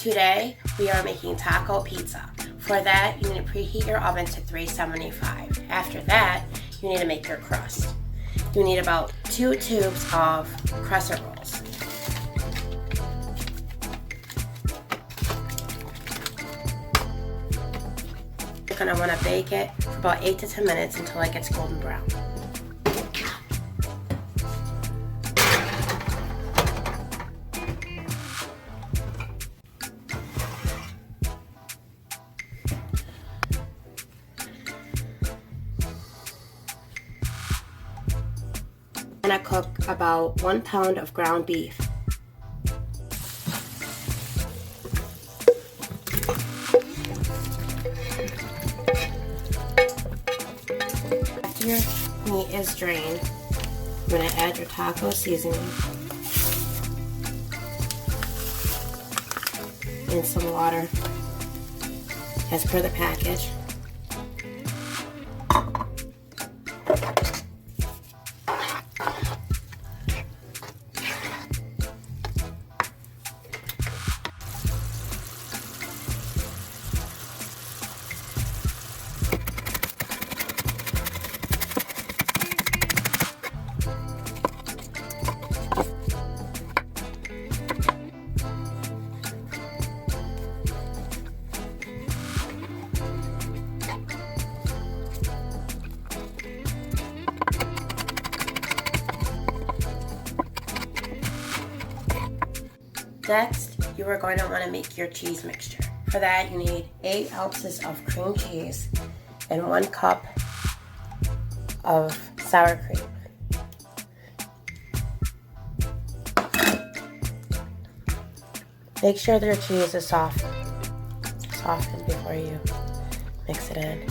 Today, we are making taco pizza. For that, you need to preheat your oven to 375. After that, you need to make your crust. You need about 2 tubes of crescent rolls. You're going to want to bake it for about 8 to 10 minutes until it gets golden brown. And I cook about 1 pound of ground beef. After your meat is drained, you're going to add your taco seasoning and some water as per the package. Next, you are going to want to make your cheese mixture. For that, you need 8 ounces of cream cheese and 1 cup of sour cream. Make sure that your cheese is softened before you mix it in.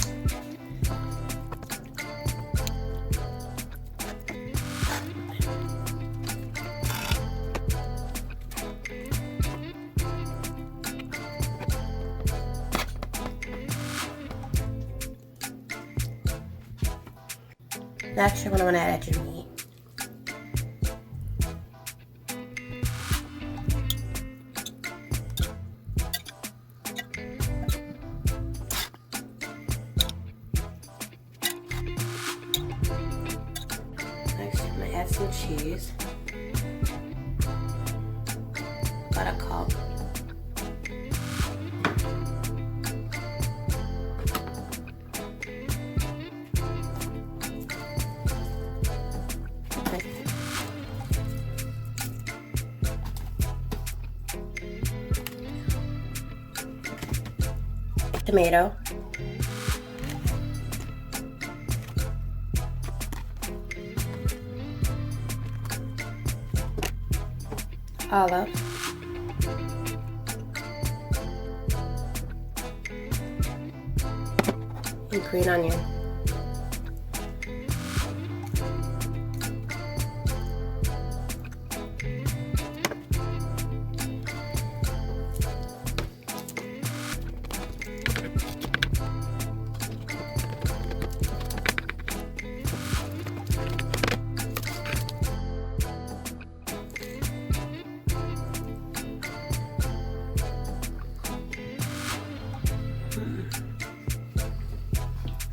Next, you're going to want to add your meat. Next, you're going to add some cheese. About a cup. Tomato, olive, and green onion.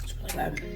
It's really good.